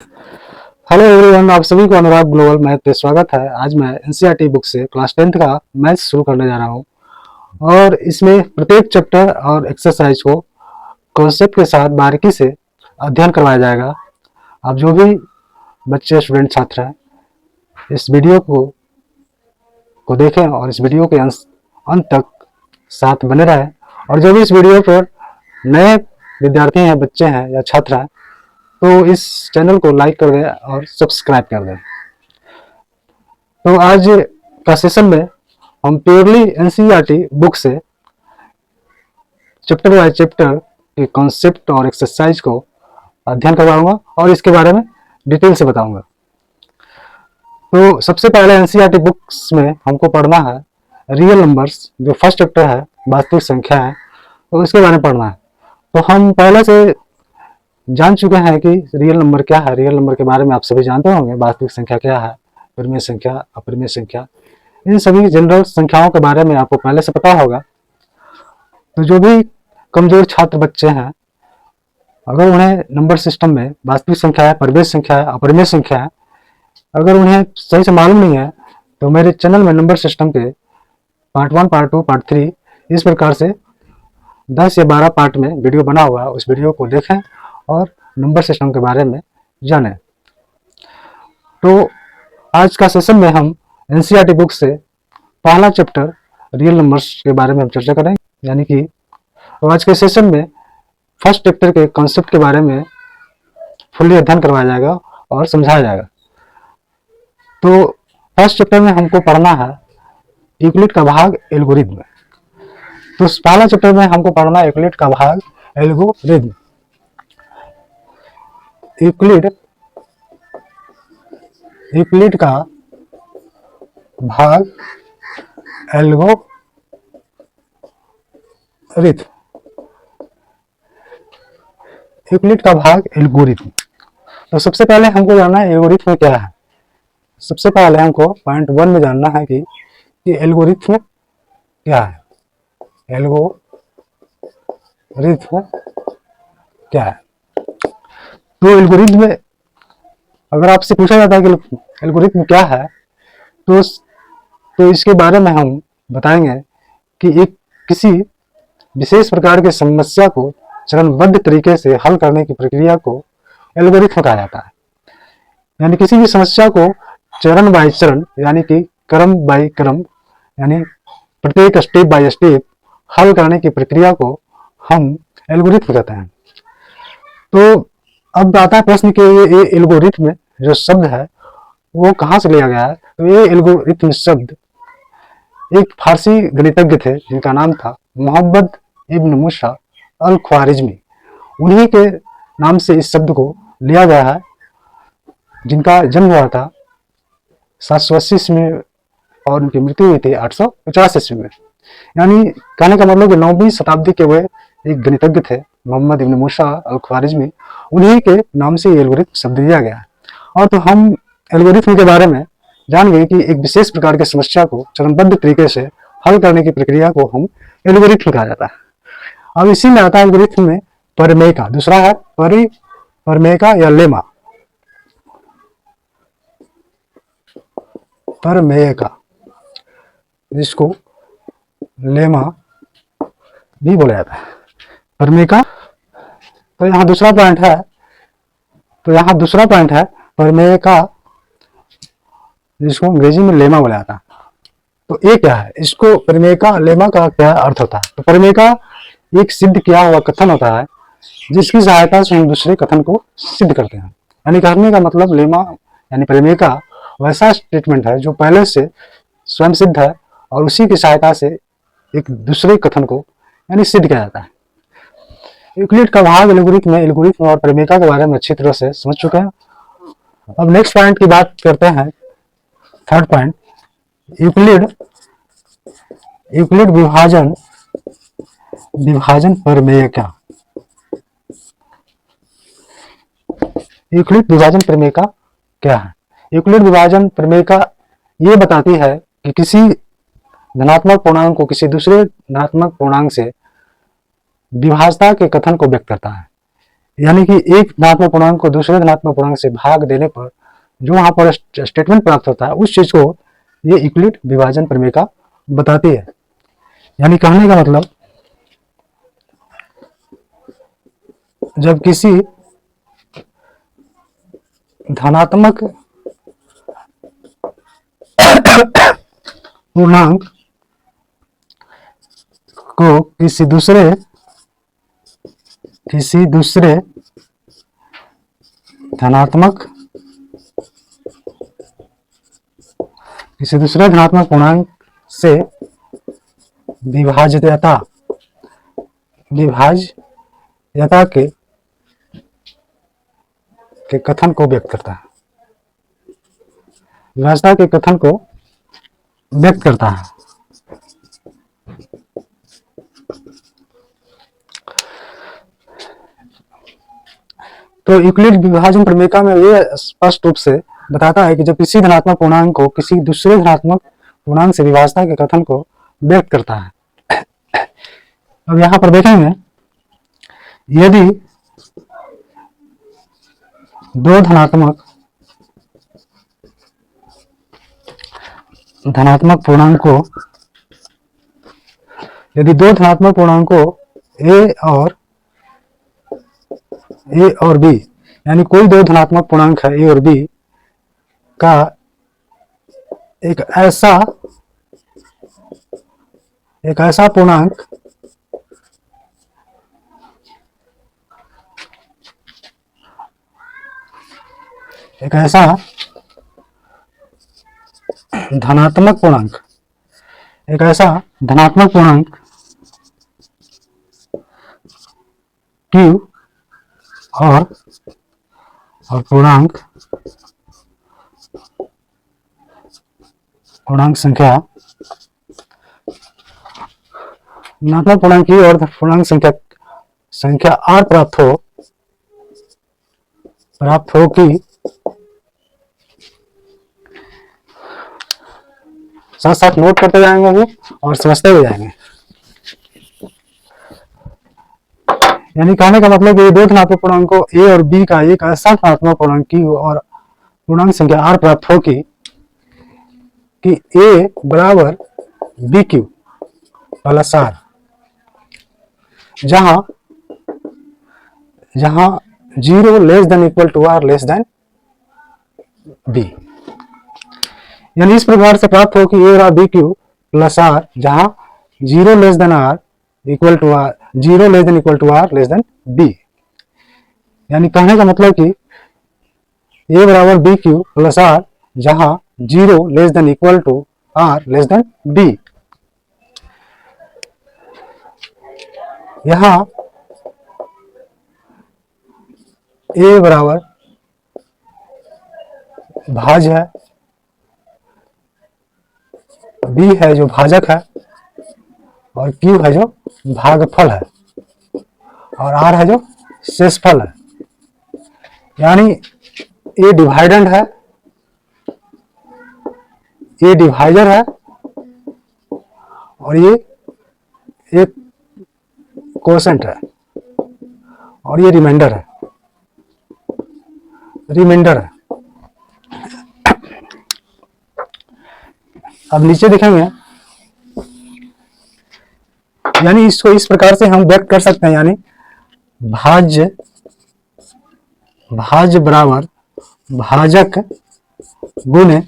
Hello everyone, आप सभी को अनुराग ग्लोबल मैथ पे स्वागत है। आज मैं एनसीईआरटी बुक से क्लास 10th का मैथ शुरू करने जा रहा हूँ और इसमें प्रत्येक चैप्टर और एक्सरसाइज को कॉन्सेप्ट के साथ बारीकी से अध्ययन करवाया जाएगा। आप जो भी बच्चे, स्टूडेंट, छात्र हैं, इस वीडियो को देखें और इस वीडियो के अंत तक साथ बने रहें। और जो भी इस वीडियो पर नए विद्यार्थी हैं, बच्चे हैं या छात्र हैं, तो इस चैनल को लाइक कर दें और सब्सक्राइब कर दें। तो आज का सेशन में हम प्योरली एनसीईआरटी बुक से चैप्टर बाय चैप्टर के कॉन्सेप्ट और एक्सरसाइज को अध्ययन करवाऊंगा और इसके बारे में डिटेल से बताऊंगा। तो सबसे पहले एनसीईआरटी बुक्स में हमको पढ़ना है रियल नंबर्स, जो फर्स्ट चैप्टर है, वास्तविक संख्या है, तो इसके बारे में पढ़ना है। तो हम पहले से जान चुके हैं कि रियल नंबर क्या है। रियल नंबर के बारे में आप सभी जानते होंगे। वास्तविक संख्या क्या है, परिमेय संख्या, अपरिमेय संख्या, इन सभी जनरल संख्याओं के बारे में आपको पहले से पता होगा। तो जो भी कमजोर छात्र बच्चे हैं, अगर उन्हें नंबर सिस्टम में वास्तविक संख्या है, परिमेय संख्या है, अपरिमेय संख्या है, अगर उन्हें सही से मालूम नहीं है, तो मेरे चैनल में नंबर सिस्टम के पार्ट 1, पार्ट 2, पार्ट 3 इस प्रकार से 10 या 12 पार्ट में वीडियो बना हुआ है। उस वीडियो को देखें और नंबर सिस्टम के बारे में जानें। तो आज का सेशन में हम एनसीईआरटी बुक से पहला चैप्टर रियल नंबर्स के बारे में हम चर्चा करेंगे, यानी कि आज के सेशन में फर्स्ट चैप्टर के कॉन्सेप्ट के बारे में फुल्ली अध्ययन करवाया जाएगा और समझाया जाएगा। तो फर्स्ट चैप्टर में हमको पढ़ना है यूक्लिड का भाग, एल्गोरिथ्म। तो पहला चैप्टर में हमको पढ़ना है यूक्लिड का भाग, एल्गोरिथ्म। यूक्लिड का भाग, एल्गोरिथ्म। यूक्लिड का भाग, एल्गोरिथ्म। तो सबसे पहले हमको जानना है एल्गोरिथ्म क्या है। सबसे पहले हमको पॉइंट 1 में जानना है कि एल्गोरिथ्म क्या है। एल्गोरिथ्म क्या है? तो एल्गोरिथ्म में अगर आपसे पूछा जाता है कि एल्गोरिथ्म क्या है, तो इसके बारे में हम बताएंगे कि एक किसी विशेष प्रकार की समस्या को चरणबद्ध तरीके से हल करने की प्रक्रिया को एल्गोरिथ्म कहा जाता है। यानी किसी भी समस्या को चरण बाय चरण, यानी कि क्रम बाय क्रम, यानी प्रत्येक स्टेप बाय स्टेप हल करने की प्रक्रिया को हम एल्गोरिथ्म कहते हैं। तो अब आता है प्रश्न कि ये एल्गोरिथ्म जो शब्द है वो कहाँ से लिया गया है। तो ये एल्गोरिथ्म शब्द एक फारसी गणितज्ञ थे जिनका नाम था मोहम्मद इब्न मूसा अल ख्वारिज़मी। उन्हीं के नाम से इस शब्द को लिया गया है, जिनका जन्म हुआ था 780 ईस्वी में और उनकी मृत्यु हुई थी 850 ईस्वी में। यानी कहने का मतलब कि 9वीं शताब्दी के वे एक गणितज्ञ थे, मोहम्मद इब्न मूसा अल ख्वारिज़मी। उन्हीं के नाम से ये एल्गोरिथ्म शब्द दिया गया है। और तो हम एल्गोरिथ्म के बारे में जान गए कि एक विशेष प्रकार की समस्या को चरणबद्ध तरीके से हल करने की प्रक्रिया को हम एल्गोरिथ्म कहा जाता है। अब इसी में आता है एल्गोरिथ्म में प्रमेय का। दूसरा है प्रमेय का या लेमा। प्रमेय का, जिसको लेमा भी बोला जाता है, प्रमेय का। तो यहाँ दूसरा पॉइंट है प्रमेय का, जिसको अंग्रेजी में लेमा बोला जाता है। तो ये क्या है? इसको प्रमेय का, लेमा का क्या अर्थ होता है? तो प्रमेय का एक सिद्ध किया हुआ कथन होता है जिसकी सहायता से हम दूसरे कथन को सिद्ध करते हैं। यानी कहने का मतलब लेमा यानी प्रमेय का वैसा स्टेटमेंट है जो पहले से स्वयं सिद्ध है और उसी की सहायता से एक दूसरे कथन को यानी सिद्ध किया जाता है। यूक्लिड का भाग, एल्गोरिथ्म और प्रमेय के बारे में अच्छी तरह से समझ चुके हैं। अब नेक्स्ट पॉइंट की बात करते हैं। थर्ड पॉइंट, यूक्लिड विभाजन प्रमेय का। यूक्लिड विभाजन प्रमेय का क्या है? यूक्लिड विभाजन प्रमेय का ये बताती है कि किसी धनात्मक पूर्णांक को किसी दूसरे धनात्मक पूर्णांक से विभाजता के कथन को व्यक्त करता है। यानी कि एक धनात्मक पूर्णांक को दूसरे धनात्मक पूर्णांक से भाग देने पर जो वहां पर स्टेटमेंट प्राप्त होता है उस चीज को ये यूक्लिड विभाजन प्रमेय बताती है। यानी कहने का मतलब जब किसी धनात्मक पूर्णांक को किसी दूसरे धनात्मक पूर्णांक से विभाज्यता के कथन को व्यक्त करता है। विभाज्यता के कथन को व्यक्त करता है। तो यूक्लिड विभाजन प्रमेय में ये स्पष्ट रूप से बताता है कि जब किसी धनात्मक पूर्णांक को किसी दूसरे धनात्मक पूर्णांक से विभाज्यता के कथन को व्यक्त करता है। अब यहां पर देखेंगे यदि दो धनात्मक पूर्णांकों ए और बी यानी कोई दो धनात्मक पूर्णांक है ए और बी का एक ऐसा पूर्णांक एक ऐसा धनात्मक पूर्णांक Q और पूर्णांक संख्या धनात्मक पूर्णांक Q और पूर्णांक संख्या R प्राप्त हो कि साथ साथ नोट करते जाएंगे अभी और समझते हुए जाएंगे। यानी कहने का मतलब ये दो धनात्मक पूर्णांकों ए और बी का एक ऐसा धनात्मक पूर्णांक Q और पूर्णांक संख्या R प्राप्त हो कि A बराबर BQ प्लस R, जहां 0 less than equal to R less than B। यानी इस प्रकार से प्राप्त हो कि A बराबर BQ प्लस R जहां 0 less than R equal to R 0 less than equal to R less than B। यानी कहने का मतलब कि A बराबर BQ प्लस R जहां 0 less than equal to R less than B। यहां A बराबर भाज्य है, B है जो भाजक है और Q है जो भागफल है और R है जो शेषफल है। यानी A डिवाइडेंड है, ये डिवाइजर है और ये एक कोशेंट है और ये रिमाइंडर है। अब नीचे देखेंगे, यानी इसको इस प्रकार से हम व्यक्त कर सकते हैं, यानी भाज्य बराबर भाजक गुणे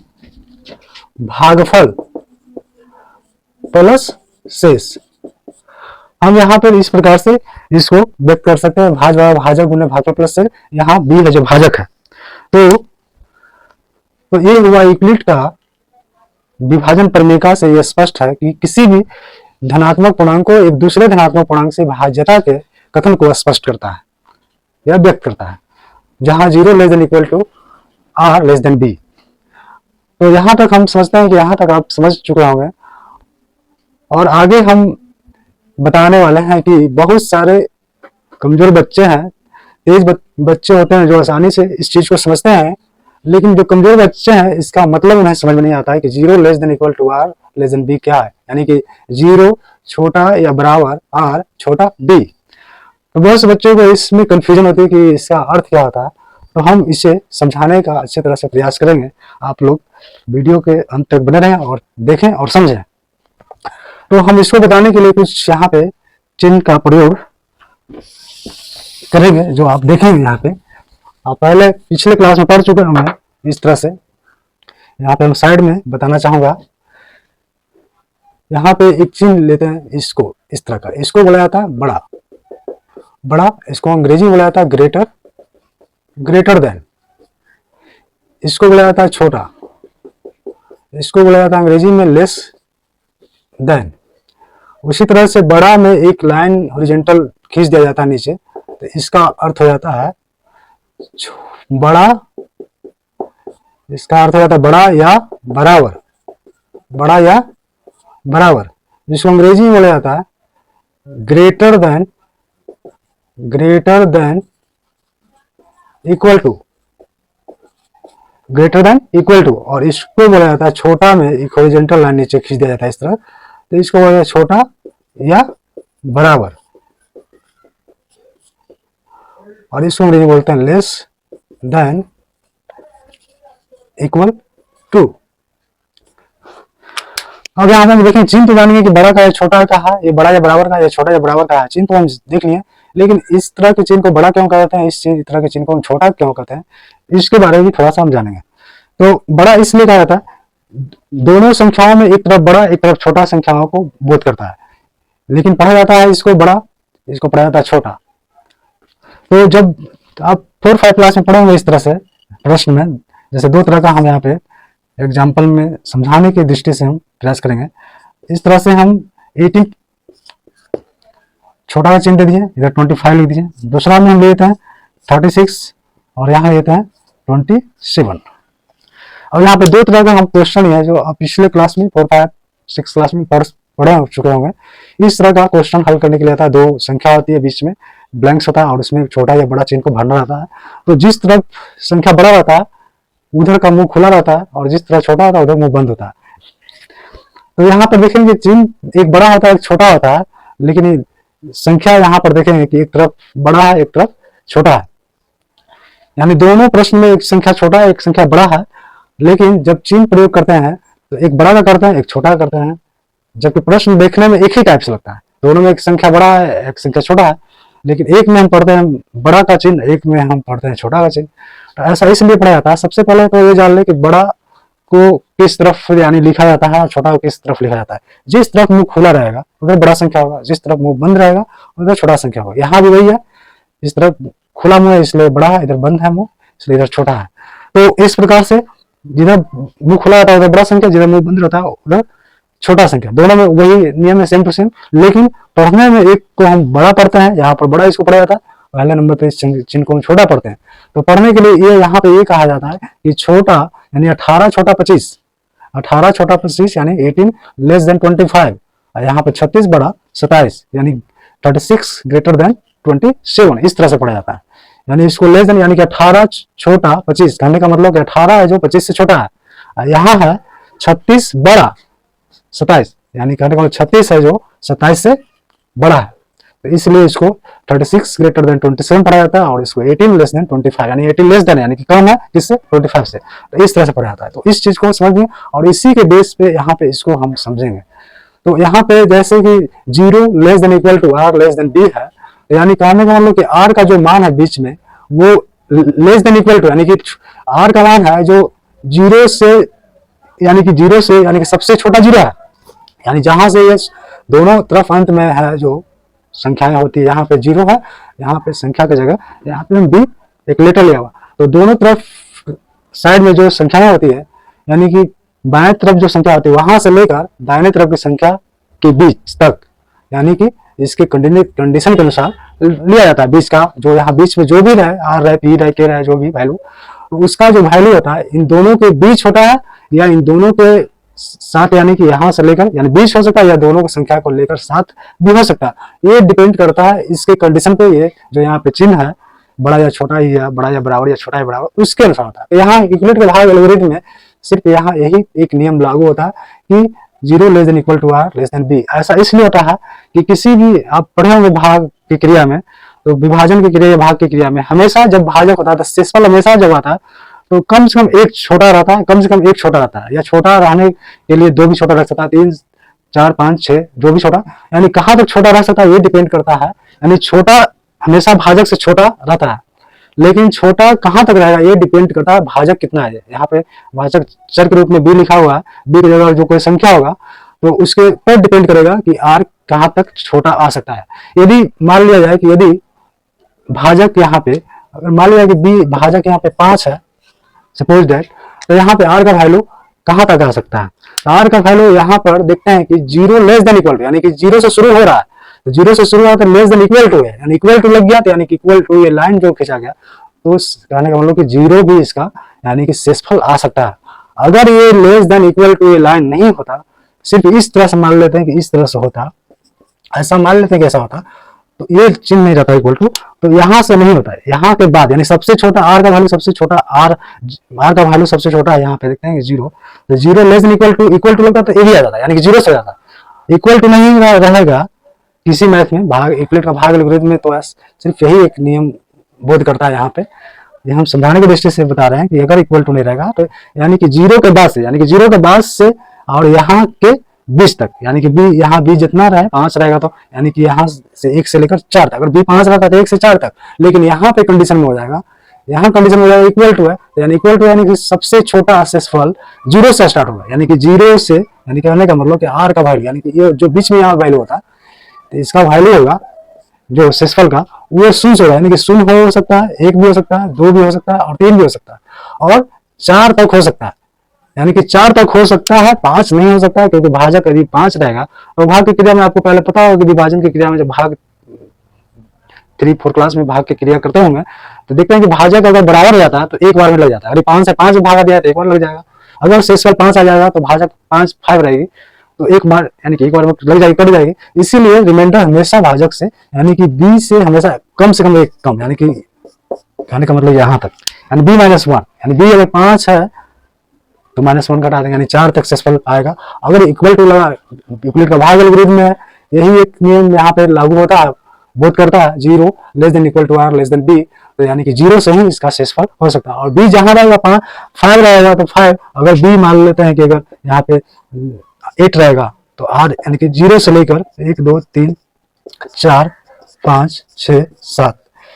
भागफल प्लस शेष। हम यहाँ पर इस प्रकार से इसको व्यक्त कर सकते हैं, भाज्य बराबर भाजक गुणे भागफल प्लस शेष। यहाँ B है जो भाजक है, तो ये हुआ यूक्लिड का विभाजन प्रमेय से यह स्पष्ट है कि किसी भी धनात्मक पूर्णांक को एक दूसरे धनात्मक पूर्णांक से भाज्यता के कथन को स्पष्ट करता है या व्यक्त करता है, जहां 0 less than equal to R less than B। तो यहां तक हम समझते हैं कि यहां तक आप समझ चुके होंगे और आगे हम बताने वाले हैं कि बहुत सारे कमजोर बच्चे हैं, तेज बच्चे होते हैं जो आसानी से इस चीज को समझते हैं, लेकिन जो कमजोर बच्चे हैं इसका मतलब उन्हें समझ में नहीं आता है कि 0 less than equal to R less than B क्या है। यानी कि 0 छोटा या बराबर R छोटा B। तो बहुत से बच्चों को इसमें कंफ्यूजन होती है कि इसका अर्थ क्या होता है, तो हम इसे समझाने का अच्छी तरह से प्रयास करेंगे। आप लोग वीडियो के अंत तक बने रहें और देखें और समझें। तो हम इसको बताने के लिए कुछ यहाँ पे चिन्ह का प्रयोग करेंगे, जो आप देखेंगे यहाँ पे। आप पहले पिछले क्लास में पढ़ चुके होंगे इस तरह से। यहाँ पे हम साइड में बताना चाहूंगा, यहाँ पे एक चिन्ह लेते हैं, इसको इस तरह का, इसको बोला जाता है बड़ा। बड़ा, इसको अंग्रेजी में बोला जाता है ग्रेटर, ग्रेटर देन। इसको बोला जाता है छोटा, इसको बोला जाता है अंग्रेजी में लेस देन। उसी तरह से बड़ा में एक लाइन हॉरिजॉन्टल खींच दिया जाता है नीचे, तो इसका अर्थ हो जाता है बड़ा, इसका अर्थ हो जाता है बड़ा या बराबर, बड़ा या बराबर। जिसको अंग्रेजी में बोला जाता है greater than, greater than equal to, greater than equal to. और इसको बोला जाता है छोटा में एक हॉरिजॉन्टल लाइन नीचे खींच दिया जाता है इस तरह, तो इसको बोला जाता है छोटा या बराबर। और इसको अंग्रेजी में बोलते हैं लेस देन इक्वल टू। अब यहाँ पे हम देखें चिन्ह तो जानेंगे कि बड़ा का है, छोटा का है, ये बड़ा या बराबर का है, छोटा या बराबर का है। चिन्ह तो हम देख लिए, लेकिन इस तरह के चिन्ह को बड़ा क्यों कहते हैं, इस तरह के चिन्ह को हम छोटा क्यों कहते हैं, इसके बारे में भी थोड़ा सा हम जानेंगे। तो बड़ा इसलिए कहा जाता है, दोनों संख्याओं में एक तरफ बड़ा एक तरफ छोटा संख्याओं को बोध करता है, लेकिन पढ़ा जाता है इसको बड़ा, इसको पढ़ा जाता है छोटा। तो जब आप 4-5 क्लास में पढ़ोगे इस तरह से प्रश्न में, जैसे दो तरह का हम यहाँ पे एग्जाम्पल में समझाने की दृष्टि से हम प्रयास करेंगे। इस तरह से हम 18 छोटा का चिन्ह दे दिए, इधर 25 लिख दीजिए। दूसरा में हम लेते हैं 36 और यहाँ लेते हैं 27। और यहाँ पे दो तरह का हम क्वेश्चन है जो आप पिछले क्लास में 4-5-6 क्लास में पढ़े हो चुके होंगे। इस तरह का क्वेश्चन हल करने के लिए आता है, दो संख्या होती है, बीच में ब्लैंक्स होता है और उसमें छोटा या बड़ा चिन्ह को भरना रहता है। तो जिस तरफ संख्या बड़ा रहता है उधर का मुंह खुला रहता है, और जिस तरह छोटा होता है उधर मुंह बंद होता है। तो यहाँ पर देखेंगे चिन्ह एक बड़ा होता है एक छोटा होता है, लेकिन संख्या यहाँ पर देखेंगे कि एक तरफ बड़ा है एक तरफ छोटा है, यानी दोनों प्रश्न में एक संख्या छोटा है एक संख्या बड़ा है, लेकिन जब चिन्ह प्रयोग करते हैं तो एक बड़ा का करते हैं एक छोटा का करते हैं, जबकि प्रश्न देखने में एक ही टाइप से लगता है, दोनों में एक संख्या बड़ा है एक संख्या छोटा है, लेकिन एक में हम पढ़ते हैं बड़ा का चिन्ह, एक में हम पढ़ते हैं छोटा का चिन्ह। तो ऐसा इसलिए पढ़ा जाता है। सबसे पहले तो ये जान ले कि बड़ा को किस तरफ यानी लिखा जाता है और छोटा को किस तरफ लिखा जाता है। जिस तरफ मुंह खुला रहेगा उधर बड़ा संख्या होगा, जिस तरफ मुंह बंद रहेगा उधर छोटा संख्या होगा। यहाँ भी वही है, इस तरफ खुला मुंह है इसलिए बड़ा है, इधर बंद है मुंह इसलिए इधर छोटा है। तो इस प्रकार से जिधर मुंह खुला रहता है उधर बड़ा संख्या, जिधर मुंह बंद रहता है उधर छोटा संख्या। दोनों में वही नियम है सेम टू सेम, लेकिन पढ़ने में एक को हम बड़ा पढ़ते हैं, यहाँ पर बड़ा इसको पढ़ा जाता है, पहले नंबर पे इस चिन्ह को हम छोटा पढ़ते हैं। तो पढ़ने के लिए ये यहाँ पे ये कहा जाता है कि छोटा यानी 18 छोटा 25, 18 छोटा 25 यानी 18 लेस देन 25, और यहाँ पे 36 बड़ा 27 यानी 36 ग्रेटर देन 27, इस तरह से पढ़ा जाता है। यानी इसको लेस देन यानी कि 18 छोटा 25 कहने का मतलब कि 18 है जो 25 से छोटा है, यहाँ है 36 बड़ा 27 यानी कहने का मतलब 36 है जो 27 से बड़ा है। तो इसलिए इसको 36 ग्रेटर देन 27 पढ़ा जाता है, और इसको 18 लेस देन 25 यानी 18 लेस देन यानी कि कम है किससे 25 से, तो इस तरह से पढ़ा जाता है। तो इस चीज को समझिए और इसी के बेस पे यहाँ पे इसको हम समझेंगे। तो यहाँ पे जैसे कि 0 less than equal to R less than B है, यानी कहने का मतलब कि आर का जो मान है बीच में वो लेस देन इक्वल टू यानी कि आर का मान है जो 0 से यानी कि सबसे छोटा 0 है, यानी जहां से ये दोनों तरफ अंत में है जो संख्याएं होती है, यहाँ पे 0 है, यहाँ पे संख्या की जगह यहाँ पे हम बी एक लेटर लिया हुआ, तो दोनों तरफ साइड में जो संख्याएं होती है यानी कि बाएं तरफ जो संख्या होती है वहां से लेकर दाहिने तरफ की संख्या के बीच तक, यानी कि इसके कंडीशन के अनुसार लिया जाता है। बीच का जो यहाँ बीच में जो भी रहे आर रहे पी रहे के रहे जो भी वैल्यू, तो उसका जो वैल्यू होता है इन दोनों के बीच होता है या इन दोनों के साथ, यानी कि यहाँ से लेकर यानी बीच हो सकता है या दोनों की संख्या को लेकर साथ भी हो सकता है। ये डिपेंड करता है इसके कंडीशन पे, ये जो यहाँ पे चिन्ह है बड़ा या छोटा ही है, बड़ा या बराबर या छोटा या बराबर, उसके अनुसार होता है। यहाँ इक्वलेट के भाग एल्गोरिथम में सिर्फ यहाँ यही एक नियम लागू होता है कि 0 less than equal to R less than B. ऐसा इसलिए होता है कि किसी भी आप पढ़े होंगे भाग की क्रिया में, तो विभाजन की क्रिया या भाग की क्रिया में हमेशा जब भाजक होता है तो शेषफल हमेशा जब आता है तो कम से कम एक छोटा रहता है, कम से कम एक छोटा रहता है, या छोटा रहने के लिए दो भी छोटा रख सकता है, 3 4 5 6 जो भी छोटा, यानी कहाँ तक छोटा रह सकता है ये डिपेंड करता है। यानी छोटा हमेशा भाजक से छोटा रहता है, लेकिन छोटा कहाँ तक रहेगा ये डिपेंड करता है भाजक कितना है। यहाँ पे भाजक चर के रूप में बी लिखा हुआ है, बी की जगह जो कोई संख्या होगा तो उसके पर डिपेंड करेगा कि आर कहाँ तक छोटा आ सकता है। यदि मान लिया जाए कि यदि भाजक यहाँ पे, अगर मान लिया कि बी भाजक यहाँ पे 5 है सपोज दैट, तो यहाँ पे आर का वैल्यू कहाँ तक आ सकता है। तो आर का वैल्यू यहाँ पर देखते हैं कि 0 लेस देन इक्वल टू, यानी कि 0 से शुरू हो रहा है, तो 0 से शुरू हुआ तो लेस देन इक्वल टू है, यानी इक्वल टू लग गया तो यानी कि इक्वल टू ये लाइन जो खींचा गया तो कहने का मतलब कि 0 भी इसका यानी कि शेषफल आ सकता है। अगर ये लेस देन इक्वल टू ये लाइन नहीं होता, सिर्फ इस तरह से मान लेते हैं कि इस तरह से होता, ऐसा मान लेते हैं कि ऐसा होता, तो ये चिन्ह नहीं रहता इक्वल टू, तो यहाँ से नहीं होता है। यहाँ के बाद यानी सबसे छोटा आर का वैल्यू सबसे छोटा आर का वैल्यू सबसे छोटा है, यहाँ पे देखते हैं 0, तो 0 लेस देन इक्वल टू लगता तो यही आ जाता है, यानी कि 0 से जाता। इक्वल टू नहीं रहेगा किसी मैथ में, भाग यूक्लिड का भाग एल्गोरिथम में, तो सिर्फ यही एक नियम बोध करता है। यहाँ पे ये हम समझाने की दृष्टि से बता रहे हैं कि अगर इक्वल टू नहीं रहेगा तो यानी कि 0 के बाद से, यानी कि 0 के बाद से और यहाँ के 20 तक, यानी कि बी यहाँ बी जितना रहे 5 रहेगा तो यानी कि यहाँ से 1 से लेकर 4 तक, अगर बी 5 रहता तो 1 से 4 तक, लेकिन यहाँ पे कंडीशन में हो जाएगा, यहाँ कंडीशन में हो जाएगा इक्वल टू है, तो यानी इक्वल टू यानी कि सबसे छोटा शेषफल 0 से स्टार्ट होगा, यानी कि 0 से, यानी कहने का मतलब कि आर का वैल्यू, यानी कि ये जो बीच में यहाँ वैल्यू होता है तो इसका वैल्यू होगा जो शेषफल का वो 0 होगा, यानी कि 0 हो सकता है, 1 भी हो सकता है, 2 भी हो सकता है और 3 भी हो सकता है और 4 तक हो सकता है, यानी कि 4 तक हो सकता है, 5 नहीं हो सकता है, क्योंकि भाजक यदि 5 रहेगा तो भाग की क्रिया में आपको पहले पता होगा कि विभाजन की क्रिया में जब भाग 3-4 क्लास में भाग की क्रिया करते होंगे तो देखते हैं कि भाजक अगर बराबर हो जाता है तो एक बार में लग जाता है, अगर 5 से 5 में भागा दिया तो एक बार लग जाएगा, अगर शेषफल 5 आ जाएगा तो भाजक 5 रहेगी तो एक बार यानी कि एक बार में लग जाएगी, कट जाएगी। इसीलिए रिमाइंडर हमेशा भाजक से यानी कि बी से हमेशा कम से कम एक कम, यानी कि कहने का मतलब यहाँ तक, यानी बी -1, यानी बी अगर 5 है तो -1 घटा देंगे, यानी 4 तक शेषफल आएगा। अगर इक्वल टू लगा, यूक्लिड का भाग एल्गोरिथम में है, यही एक नियम यहाँ पे लागू होता है, बोध करता है 0 less than equal to R less than B, तो यानी कि 0 से ही इसका शेषफल हो सकता है। और बी जहां रहेगा 5 रहेगा तो 5, अगर बी मान लेते हैं कि अगर यहाँ पे 8 रहेगा तो आर यानी कि 0 से लेकर 1 2 3 4 5 6 7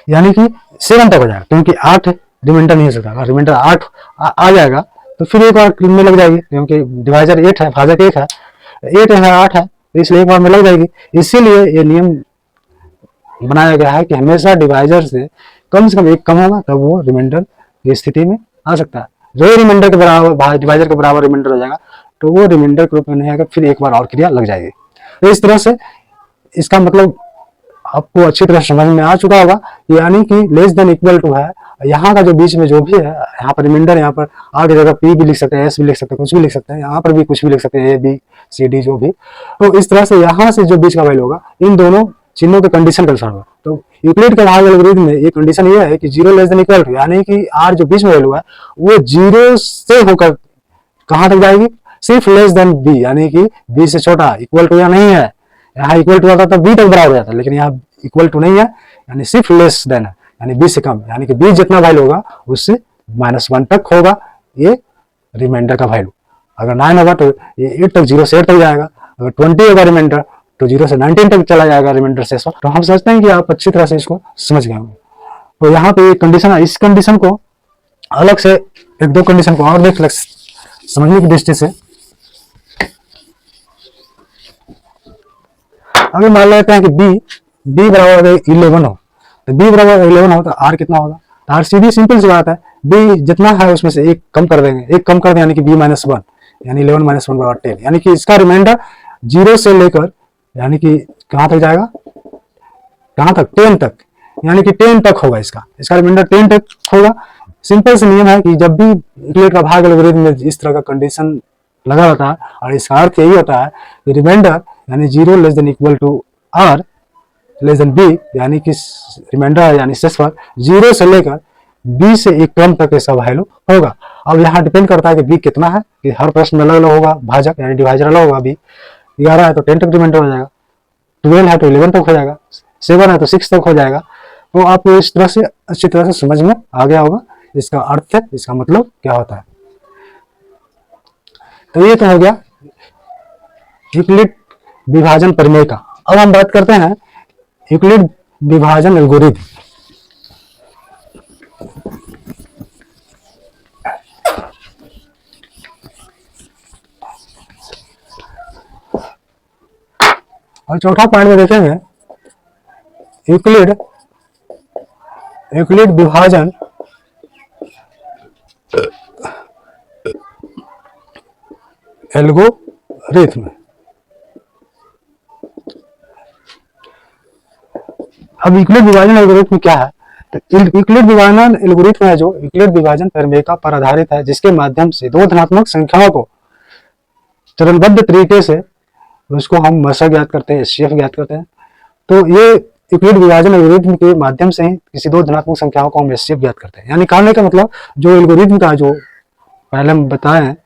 यानी कि 7 तक हो जाएगा, क्योंकि 8 रिमाइंडर नहीं हो सकता। अगर रिमाइंडर 8 आ जाएगा तो फिर एक बार में लग जाएगी, क्योंकि डिवाइजर 8 है, भाजक 1 है, 8 है 8 है, तो इसलिए एक बार में लग जाएगी। इसीलिए ये नियम बनाया गया है कि हमेशा डिवाइजर से कम एक कम होगा तब वो रिमाइंडर की स्थिति में आ सकता है। जो रिमाइंडर के बराबर डिवाइजर के बराबर रिमाइंडर हो जाएगा तो वो रिमाइंडर के रूप में नहीं आएगा, फिर एक बार और क्रिया लग जाएगी। तो इस तरह से इसका मतलब आपको अच्छी तरह समझ में आ चुका होगा, यानी कि लेस देन इक्वल टू है, यहाँ का जो बीच में जो भी है, यहाँ पर रिमाइंडर, यहाँ पर आर की जगह पी भी लिख सकते हैं, एस भी लिख सकते हैं, कुछ भी लिख सकते हैं, यहाँ पर भी कुछ भी लिख सकते हैं, ए बी सी डी जो भी। तो इस तरह से यहाँ से जो बीच का वैल्यू होगा इन दोनों चिन्हों के कंडीशन के अनुसार होगा। तो यूक्लिड के भाग एल्गोरिथम में ये कंडीशन ये है कि 0 लेस देन इक्वल टू, यानी कि आर जो बीच में वैल्यू है वो 0 से होकर कहाँ तक जाएगी, सिर्फ लेस देन बी, यानी कि बी से छोटा। इक्वल टू यहाँ नहीं है, यहाँ इक्वल टू आता तो बी तक बराबर हो जाता, लेकिन यहाँ इक्वल टू नहीं है, यानी सिर्फ लेस देन है, यानी बी से कम, यानी कि बी जितना वैल्यू होगा उससे -1 तक होगा ये रिमाइंडर का वैल्यू। अगर 9 होगा तो ये 8 तक, 0 से 8 तक जाएगा। अगर 20 होगा रिमाइंडर तो 0 से 19 तक चला जाएगा रिमाइंडर से। तो हम समझते हैं कि आप अच्छी तरह से इसको समझ गए होंगे। तो यहाँ पे एक कंडीशन है, इस कंडीशन को अलग से एक दो कंडीशन को और देख समझने की दृष्टि से अगर मान लेते हैं कि b बराबर 11 हो, तो b बराबर 11 हो तो r कितना होगा, तो r सीधी सिंपल सी बात है, b जितना है उसमें से एक कम कर देंगे, एक कम कर दें यानी कि b -1, यानी 11 - 1 बराबर 10, यानी कि इसका रिमाइंडर 0 से लेकर यानी कि कहाँ तक जाएगा, कहाँ तक, 10 तक, यानी कि 10 तक होगा, इसका रिमाइंडर 10 तक होगा। सिंपल से नियम है कि जब भी यूक्लिड का भाग एल्गोरिथम में इस तरह का कंडीशन लगा रहता है और इसका अर्थ यही होता है कि रिमाइंडर यानी 0 less than equal to R less than B, यानी कि रिमाइंडर यानी शेषफल 0 से लेकर b से एक क्रम तक ऐसा वैल्यू होगा। अब यहाँ डिपेंड करता है कि b कितना है, कि हर प्रश्न में अलग अलग होगा, भाजक यानी डिवाइजर अलग होगा। b 11 है तो 10 तक रिमाइंडर हो जाएगा, 12 है तो 11 तक हो जाएगा, 7 है तो 6 तक हो जाएगा, तो आपको इस तरह से अच्छी तरह से समझ में आ गया होगा इसका अर्थ है, इसका मतलब क्या होता है। तो ये तो हो गया यूक्लिड विभाजन प्रमेय का। अब हम बात करते हैं यूक्लिड विभाजन एल्गोरिथम। और चौथा पॉइंट में देखेंगे यूक्लिड विभाजन एल्गोरिथम। अब यूक्लिड विभाजन एल्गोरिथम क्या है? तो यूक्लिड विभाजन एल्गोरिथम है जो यूक्लिड विभाजन प्रमेय पर आधारित है, जिसके माध्यम से दो धनात्मक संख्याओं को चरणबद्ध तरीके से उसको हम मशा ज्ञात करते हैं, एचसीएफ ज्ञात करते हैं। तो ये यूक्लिड विभाजन एल्गोरिथम के माध्यम से ही किसी दो धनात्मक संख्याओं को हम एचसीएफ ज्ञात करते हैं। यानी कहने का मतलब जो एल्गोरिथम का जो पहले हम बताए हैं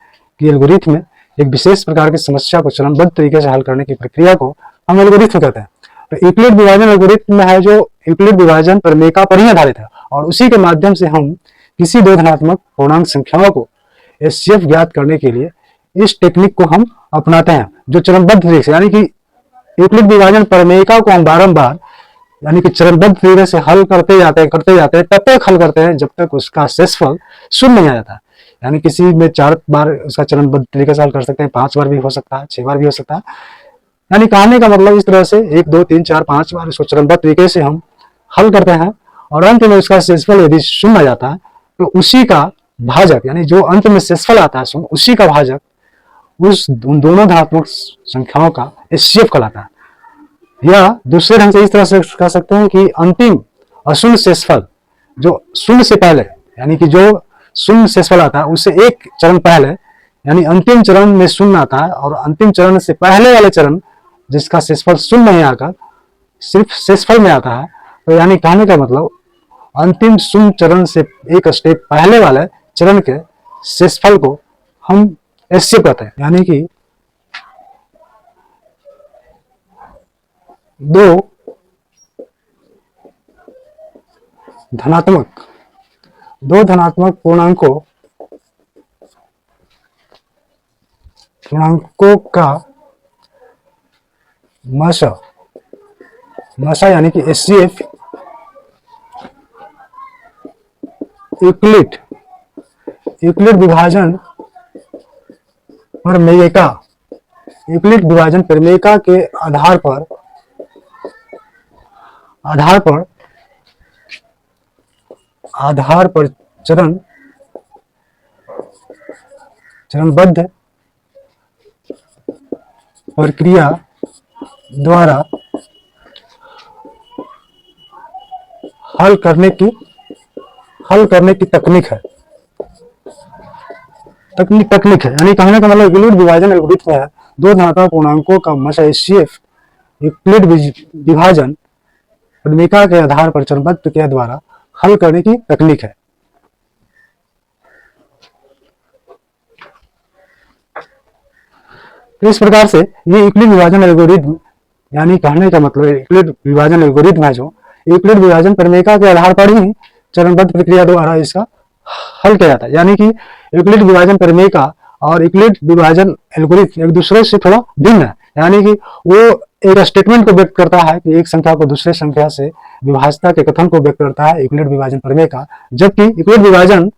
कि एल्गोरिथम में एक विशेष प्रकार की समस्या को चरणबद्ध तरीके से हल करने की प्रक्रिया को हम एल्गोरिथम कहते हैं। तो यूक्लिड विभाजन एल्गोरिथम में है जो यूक्लिड विभाजन प्रमेय पर ही आधारित है, और उसी के माध्यम से हम किसी दो धनात्मक पूर्णांक संख्याओं को एचसीएफ ज्ञात करने के लिए इस टेक्निक को हम अपनाते हैं, जो चरणबद्ध तरीके से, यानी कि यूक्लिड विभाजन प्रमेय को हम बारंबार यानी कि चरणबद्ध तरीके से हल करते जाते हैं तब तक हल करते हैं जब तक उसका शेषफल शून्य नहीं आ जाता। यानी किसी में 4 बार उसका चरणबद्ध तरीके से हल कर सकते हैं, 5 बार भी हो सकता है, 6 बार भी हो सकता है। यानी कहने का मतलब इस तरह से 1 2 3 4 5 बार इसको चरणबद्ध तरीके से हम हल करते हैं, और अंत में उसका शेषफल यदि शून्य आ जाता है तो उसी का भाजक, यानी जो अंत में शेषफल आता है शून्य, उसी का भाजक उन दोनों धनात्मक संख्याओं का एचसीएफ कहलाता है। या दूसरे ढंग से इस तरह से कह सकते हैं कि अंतिम अशून्य शेषफल जो शून्य से पहले, यानी कि जो शून्य शेषफल आता है उससे एक चरण पहले, यानी अंतिम चरण में शून्य आता है, और अंतिम चरण से पहले वाले चरण जिसका शेषफल शून्य नहीं आकर सिर्फ शेषफल में आता है, तो यानी कहने का मतलब अंतिम शून्य चरण से एक स्टेप पहले वाले चरण के शेषफल को हम एचसीएफ कहते हैं। यानी कि दो धनात्मक पूर्णांकों का मशा यानी कि एचसीएफ यूक्लिड विभाजन प्रमेय के आधार पर चरणबद्ध प्रक्रिया द्वारा हल करने की तकनीक है। यानी कहने का मतलब यूक्लिड विभाजन एल्गोरिथम है दो धनात्मक पूर्णांकों का मशा एचसीएफ यूक्लिड विभाजन प्रमेय के आधार पर चरणबद्ध प्रक्रिया द्वारा हल करने की तकनीक है। तो इस प्रकार से ये यूक्लिड विभाजन एल्गोरिथम, यानी कहने का मतलब यूक्लिड विभाजन एल्गोरिथम है जो यूक्लिड विभाजन प्रमेय के आधार पर ही चरणबद्ध प्रक्रिया द्वारा इसका हल किया जाता है। यानी कि यूक्लिड विभाजन प्रमेय और यूक्लिड विभाजन एल्गोरिथम एक दूसरे से थोड़ा भिन्न है। यानी कि वो एक स्टेटमेंट को व्यक्त करता है कि एक संख्या को दूसरे संख्या से विभाज्यता के कथन को व्यक्त करता है यूक्लिड विभाजन प्रमेय का, जबकि यूक्लिड विभाजन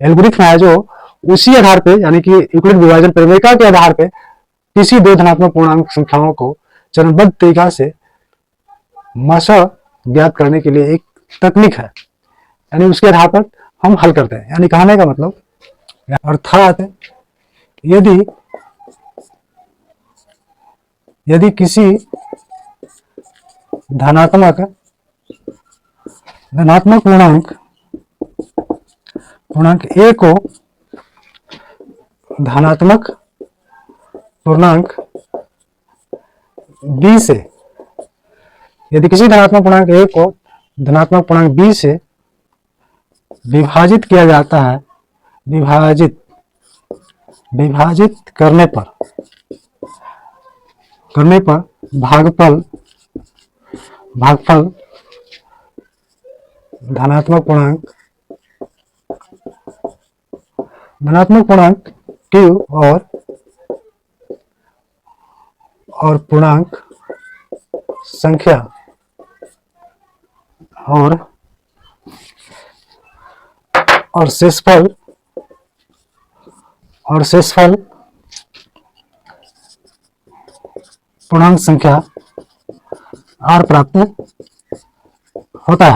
एल्गोरिथम है जो उसी आधार पे, यानी कि यूक्लिड विभाजन प्रमेय के आधार पे किसी दो धनात्मक पूर्णांक संख्याओं को चरणबद्ध तरीका से मशा ज्ञात करने के लिए एक तकनीक है, यानी उसके आधार पर हम हल करते हैं। यानी कहने का मतलब अर्थात यदि किसी धनात्मक पूर्णांक ए को धनात्मक पूर्णांक बी से, यदि किसी धनात्मक पूर्णांक ए को धनात्मक पूर्णांक बी से विभाजित किया जाता है, विभाजित करने पर भागफल धनात्मक पूर्णांक q और पूर्णांक संख्या और शेषफल पूर्णांक संख्या r प्राप्त होता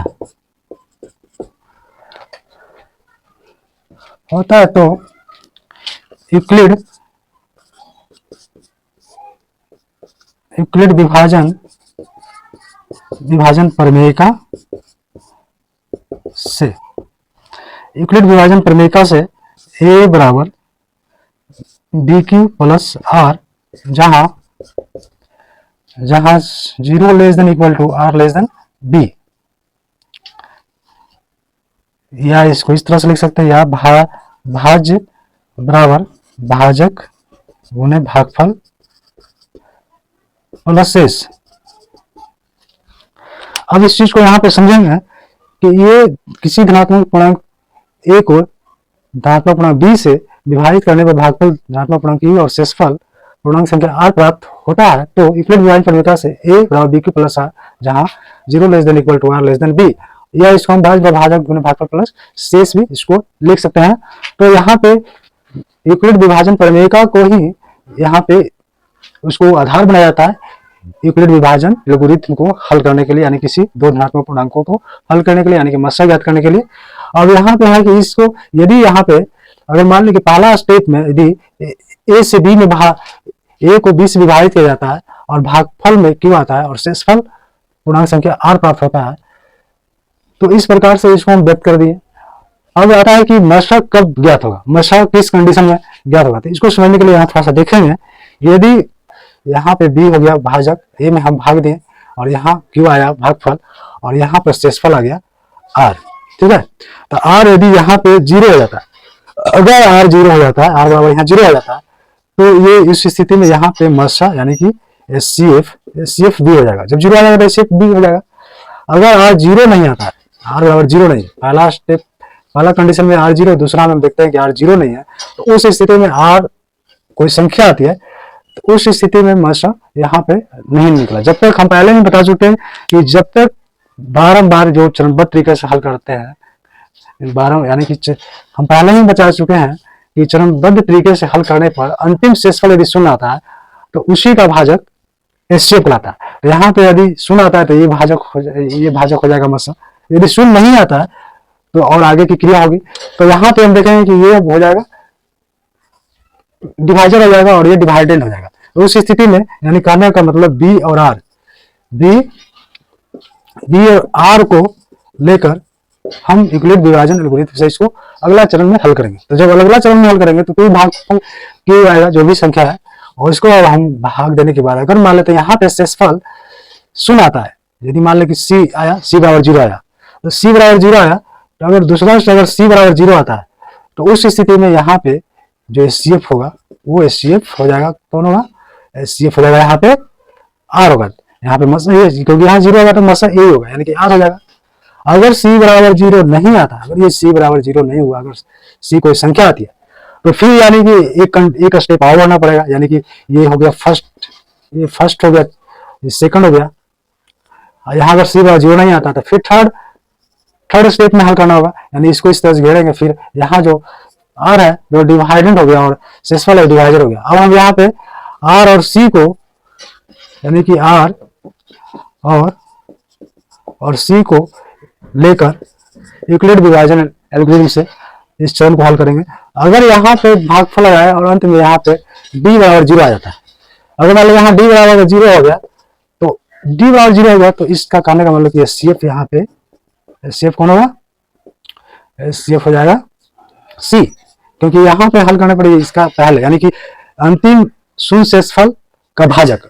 है तो यूक्लिड विभाजन प्रमेयिका से a बराबर BQ प्लस R जहां 0 less than equal to R less than B, या इसको इस तरह से लिख सकते हैं, या भाज्य बराबर भाजक गुने भागफल प्लस शेष। अब इस चीज को यहाँ पे समझेंगे कि ये किसी धनात्मक पूर्णांक a को धनात्मक पूर्णांक b से विभाजित करने पर भागफल धनात्मक पूर्णांक u और शेषफल पूर्णांक संख्या r प्राप्त होता है तो यूक्लिड विभाजन प्रमेयिका से a बराबर BQ प्लस R जहां 0 less than equal to R less than B, या इसको हम भाज्य भाजक गुने भागफल प्लस शेष भी इसको लिख सकते हैं। तो यहाँ पे यूक्लिड विभाजन प्रमेयिका को ही यहाँ पे उसको आधार बनाया जाता है यूक्लिड विभाजन एल्गोरिथम को हल करने के लिए, यानी किसी दो धनात्मक पूर्णांकों को हल करने के लिए, यानी कि मस्सा ज्ञात करने के लिए। और यहाँ पे है कि इसको यदि यहाँ पे अगर मान ली कि पहला स्टेप में यदि a से b में a को b से विभाजित किया जाता है और भागफल में q आता है और शेषफल पूर्णांक संख्या r प्राप्त होता है, तो इस प्रकार से इसको हम व्यक्त कर दिए। अब आता है कि मस्सा कब ज्ञात होगा, मस्सा किस कंडीशन में ज्ञात होगा, तो इसको समझने के लिए यहाँ थोड़ा सा देखेंगे। यदि यहाँ पे b हो गया भाजक, a में हम भाग दें और यहाँ q आया भागफल और यहाँ पर शेषफल आ गया r, ठीक है। तो r यदि यहाँ पे 0 हो जाता है, अगर r 0 हो जाता है, r बराबर यहाँ 0 हो जाता है, तो ये इस स्थिति में यहाँ पे मस्सा यानी कि HCF b हो जाएगा। जब 0 आ जाएगा तो HCF b हो जाएगा। अगर r 0 नहीं आता है, r बराबर 0 नहीं, पहला कंडीशन में r 0, दूसरा में हम देखते हैं कि r 0 नहीं है, तो उस स्थिति में r कोई संख्या आती है, तो उस स्थिति में मस्सा यहाँ पे नहीं निकला। जब तक हम पहले ही बता चुके हैं कि जब तक बारंबार जो चरणबद्ध तरीके से हल करते हैं, यानी कि हम पहले ही बता चुके हैं कि चरणबद्ध तरीके से हल करने पर अंतिम शेषफल यदि शून्य आता है तो उसी का भाजक HCF कहलाता है। तो यहाँ पे यदि शून्य आता है तो ये भाजक हो जाएगा मस्सा। यदि शून्य नहीं आता है तो और आगे की क्रिया होगी, तो यहाँ पे हम देखेंगे कि ये हो जाएगा डिवाइजर हो जाएगा और ये डिवाइडेंड हो जाएगा। तो उस स्थिति में यानी कहने का मतलब B और R को लेकर हम यूक्लिड विभाजन एल्गोरिथम से इसको अगला चरण में हल करेंगे। तो जब अगला चरण में हल करेंगे तो कोई भागफल q आएगा जो भी संख्या है, और इसको अब हम भाग देने के बाद अगर मान लेते हैं यहाँ पे शेषफल शून्य आता है, यदि मान ले कि c आया, c बराबर 0 आया, तो c बराबर 0 आया, तो अगर दूसरा अगर c बराबर 0 आता है तो उस स्थिति में यहाँ पे जो HCF होगा वो HCF हो जाएगा, कौन होगा, HCF हो जाएगा यहाँ पे R होगा। यहाँ पे मस्सा ये, क्योंकि यहाँ 0 होगा तो मस्सा A होगा, यानी कि R हो जाएगा। अगर c बराबर 0 नहीं आता, अगर ये c बराबर 0 नहीं हुआ, अगर c कोई संख्या आती है तो फिर यानी कि एक स्टेप और बढ़ना पड़ेगा, यानी कि ये हो गया फर्स्ट, ये फर्स्ट हो गया, ये सेकंड हो गया। यहाँ अगर c बराबर 0 नहीं आता तो फिर थर्ड स्टेप में हल करना होगा, यानी इसको इस तरह से घेरेंगे। फिर यहाँ जो r है जो डिवाइडेंट हो गया और शेषफल है डिवाइजर हो गया। अब हम यहाँ पे r और c को, यानी कि r और c को लेकर यूक्लिड विभाजन एल्गोरिथम से इस चरण को हल करेंगे। अगर यहाँ पे भागफल आया और अंत में यहाँ पे d बराबर 0 आ जाता है, अगर मान लो यहाँ d बराबर 0 हो गया, तो d बराबर 0 हो गया तो इसका कहने का मतलब कि HCF यहाँ पे HCF कौन होगा, HCF हो जाएगा C, क्योंकि यहाँ पे हल करने पड़ेगी इसका पहले, यानी कि अंतिम शून्य शेषफल का भाजक।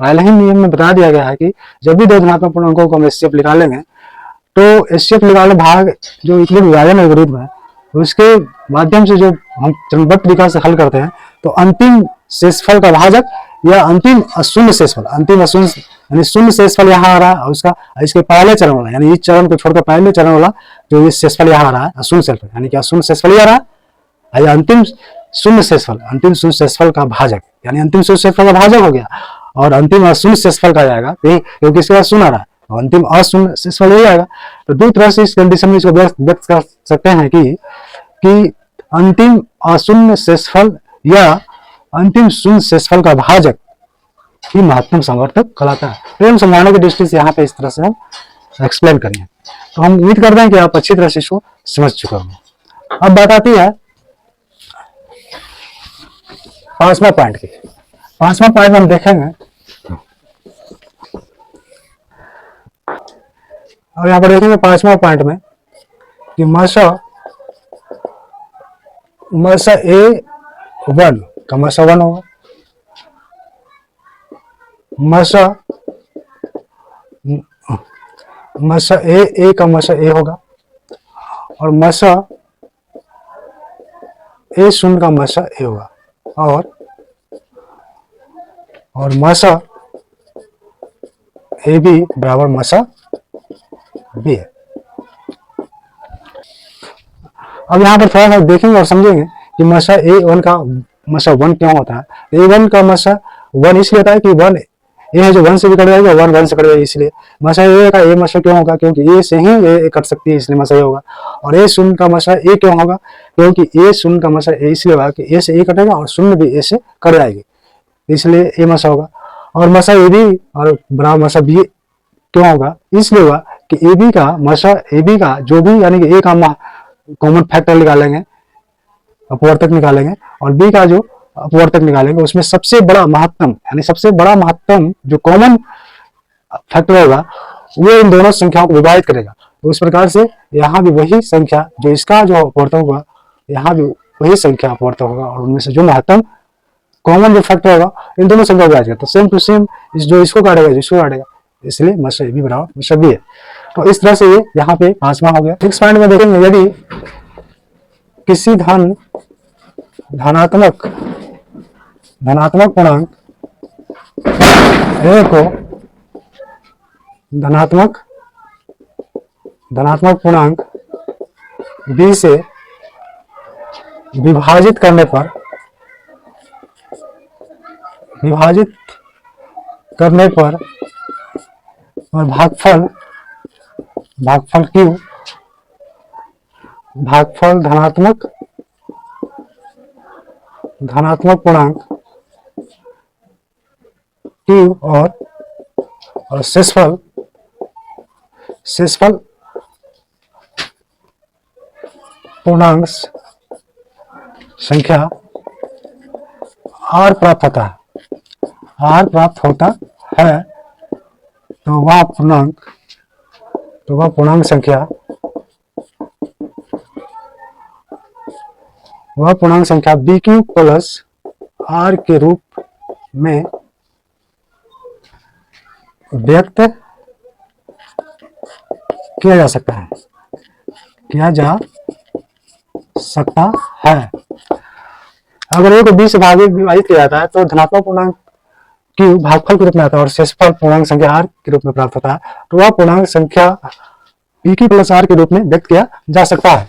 पहले ही नियम में बता दिया गया है कि जब भी दो धनात्मक पूर्णांकों को हम HCF निकालेंगे तो HCF निकालने भाग जो यूक्लिड विभाजन एल्गोरिथम है उसके माध्यम से जो हम चरणबद्ध तरीका से हल करते हैं, तो अंतिम शेषफल का भाजक या अंतिम अशून्य शेषफल, अंतिम अशून्य यानी शून्य शेषफल यहाँ आ रहा है, और उसका इसके पहले चरण वाला यानी इस चरण को छोड़कर पहले चरण वाला जो ये शेषफल यहाँ आ रहा है अशून्य शेषफल, यानी क्या शून्य शेषफल ही आ रहा है। या अंतिम शून्य शेषफल, अंतिम शून्य शेषफल का भाजक, यानी अंतिम शून्य शेषफल का भाजक हो गया, और अंतिम अशून्य शेषफल का जाएगा क्योंकि इसके बाद शून्य आ रहा है, और अंतिम अशून्य शेषफल यही आएगा। तो दो तरह से इस कंडीशन में इसको व्यक्त कर सकते हैं कि अंतिम अशून्य शेषफल या अंतिम शून्य शेषफल का भाजक ही महत्तम संवर्धक कहलाता है। तो हम समझाने की दृष्टि से यहाँ पे इस तरह से हम एक्सप्लेन करेंगे। तो हम उम्मीद करते हैं कि आप अच्छी तरह से इसको समझ चुके होंगे। अब बात आती है पांचवा पॉइंट की। पांचवा पॉइंट हम देखेंगे, और यहाँ पर देखेंगे पांचवा पॉइंट में कि मसा ए वन का मसा वन होगा, मसा ए का मसा ए होगा, और मसा ए शून्य का मसा ए होगा, और मसा ए बी बराबर मसा बी है। अब यहाँ पर थोड़ा सा देखेंगे और समझेंगे कि मसा ए वन का मसा वन क्यों होता है। ए वन का मसा वन इसलिए होता है कि वन ए है जो वन से भी कट जाएगा, वन वन से कट जाएगा, इसलिए मसा ए का ए मसा क्यों होगा, क्योंकि ए से ही ए कट सकती है, इसलिए मसा ए होगा। और ए शून्य का मसा ए क्यों होगा, क्योंकि ए शून्य का मसा ए इसलिए होगा कि ए से ए कटेगा और शून्य भी ए से कट जाएगी, इसलिए ए मसा होगा। और मसा ए बी और बराबर मसा बी क्यों होगा, इसलिए होगा कि ए बी का मसा ए बी का जो भी यानी कि ए का कॉमन फैक्टर निकालेंगे, अपवर्तक निकालेंगे, और बी का जो अपवर्तक निकालेंगे उसमें सबसे बड़ा महत्तम यानी सबसे बड़ा महत्तम जो कॉमन फैक्टर होगा वो इन दोनों संख्याओं को विभाजित करेगा। तो उस प्रकार से यहाँ भी वही संख्या जो इसका जो अपवर्तक होगा, यहाँ भी वही संख्या अपवर्तक होगा, और उनमें से जो महत्तम कॉमन जो फैक्टर होगा इन दोनों संख्या को विभाजित करेगा। तो सेम टू सेम जो इसको काटेगा जो इसको काटेगा, इसलिए मसा ए बी बराबर मसा बी है। तो इस तरह से ये यहाँ पे पांचवा हो गया। नेक्स्ट पॉइंट में देखेंगे, यदि किसी धनात्मक पूर्णांक ए को धनात्मक पूर्णांक बी से विभाजित करने पर और भागफल क्यू धनात्मक पूर्णांक क्यू और शेषफल पूर्णांक संख्या आर प्राप्त होता है, तो वह पूर्णांक संख्या बी क्यू प्लस आर के रूप में व्यक्त किया जा सकता है। अगर ए को बी से विभाजित किया जाता है तो धनात्मक पूर्णांक क्यू भागफल के रूप में आता है और शेषफल पूर्णांक संख्या आर के रूप में प्राप्त होता है, तो वह पूर्णांक संख्या बी क्यू प्लस आर के रूप में व्यक्त किया जा सकता है।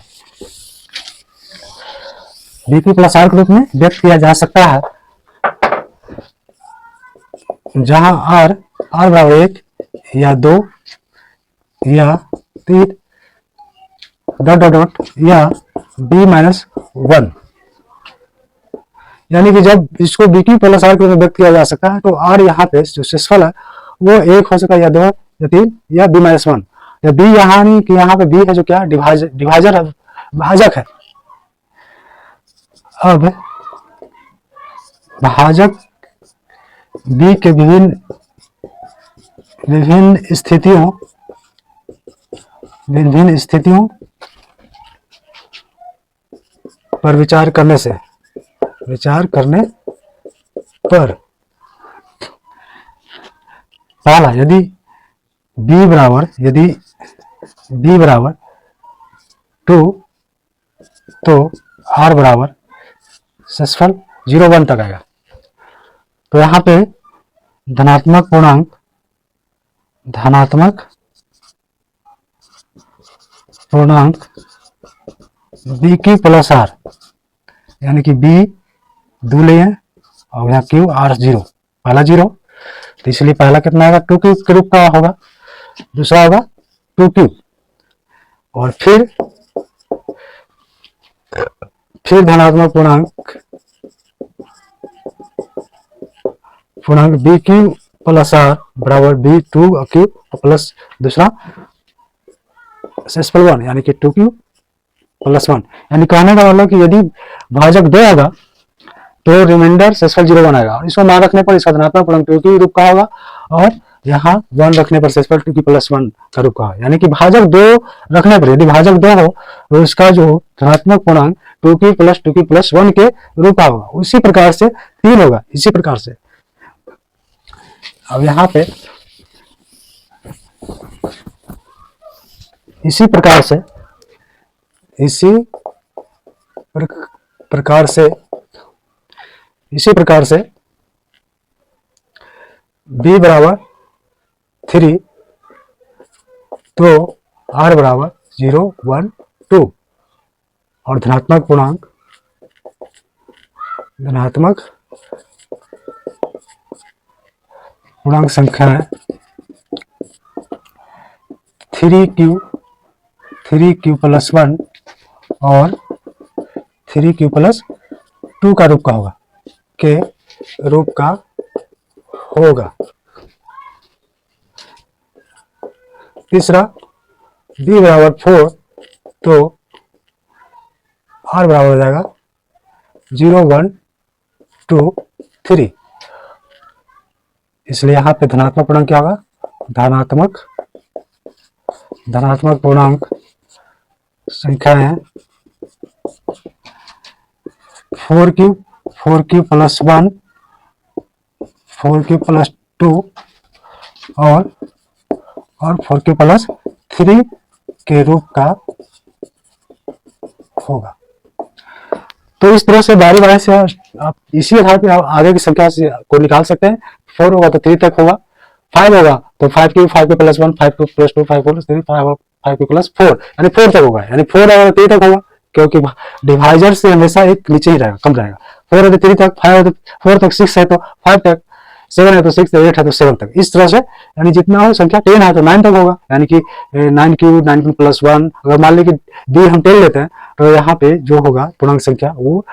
बी क्यू प्लस आर के रूप में व्यक्त किया जा सकता है, जहां आर बराबर 1 या 2 या 3 ... या बी माइनस 1, यानी कि जब इसको बी क्यू प्लस आर के रूप में व्यक्त किया जा सकता है तो आर यहाँ पे जो शेषफल है वो 1 हो सकता है या 2 या 3 या बी माइनस 1, या बी यहाँ पे बी है जो क्या भाजक है। अब भाजक बी के विभिन्न स्थितियों पर विचार करने पर पहला, यदि b बराबर 2 तो r बराबर शेषफल 0 1 तक आएगा। तो यहाँ पे धनात्मक पूर्णांक धनात्मक पूर्णांक बी क्यू प्लस आर, यानी कि बी दो ले हैं और यहाँ क्यू आर जीरो, पहला जीरो, तो इसलिए पहला कितना आएगा 2 क्यू के रूप का होगा, दूसरा होगा 2 क्यू, और फिर धनात्मक पूर्णांक बी क्यू प्लस आर बराबर बी 2 क्यू प्लस दूसरा सेसफल 1, यानी कि 2 क्यू प्लस 1, यानी कहने का मतलब कि यदि भाजक 2 होगा तो रिमाइंडर सेसफल 0 1 आएगा, और इसको मान रखने पर इसका धनात्मक पूर्णांक 2 क्यू रूप का होगा, और यहाँ 1 रखने पर सेसफल 2 क्यू प्लस 1 का रूप का होगा, यानी कि भाजक 2 रखने पर, यदि भाजक 2 हो तो इसका जो धनात्मक पूर्णांक 2 क्यू प्लस 1 के रूप का होगा। उसी प्रकार से 3 होगा, इसी प्रकार से। अब यहाँ पे इसी प्रकार से b बराबर 3 तो r बराबर 0 1 2, और धनात्मक पूर्णांक संख्या है 3q प्लस 1 और 3q प्लस 2 का रूप का होगा। तीसरा b बराबर 4 तो r बराबर हो जाएगा 0 1 2 3, इसलिए यहाँ पे धनात्मक पूर्णांक क्या होगा, धनात्मक पूर्णांक संख्या है 4q प्लस 1 4q प्लस 2 और 4q प्लस 3 के रूप का होगा। तो इस तरह से बारी बारी से आप इसी आधार पर आगे की संख्या से को निकाल सकते हैं। 4 होगा तो 3 तक होगा, 5 होगा तो 5q plus 1 5q plus 2 5q plus 3 5q plus 4, यानी 4 तक होगा, यानी 4 होगा तो 3 तक होगा, क्योंकि डिवाइजर से हमेशा एक नीचे ही रहेगा, कम रहेगा। 4 है तो 3 तक, 5 है तो 4 तक, 6 है तो 5 तक, 7 है तो 6 तक, 8 है तो 7 तक, इस तरह से, यानी जितना हो संख्या 10 है तो 9 तक होगा, यानी कि 9q प्लस 1, अगर मान ली कि डी हम 10 लेते हैं तो यहाँ पे जो होगा पूर्णांक संख्या वो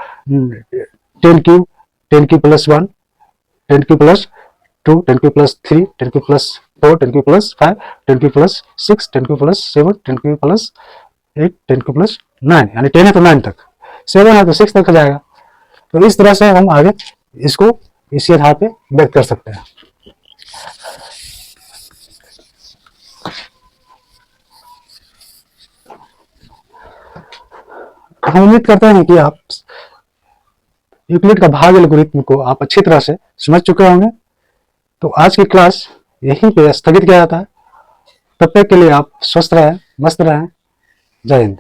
10q plus 1 10q plus 2 10q plus 3 10q plus 4 10q plus 5 10q plus 6 10q plus 7 10q plus 8 10q plus 9, यानी 10 है तो 9 तक, 7 है तो 6 तक हो जाएगा। तो इस तरह से हम आगे इसको इसी आधार पे व्यक्त कर सकते हैं। हम उम्मीद करते हैं कि आप यूक्लिड का भाग एल्गोरिथम को आप अच्छी तरह से समझ चुके होंगे। तो आज की क्लास यहीं पे स्थगित किया जाता है। तब तक के लिए आप स्वस्थ रहें, मस्त रहें। जय हिंद।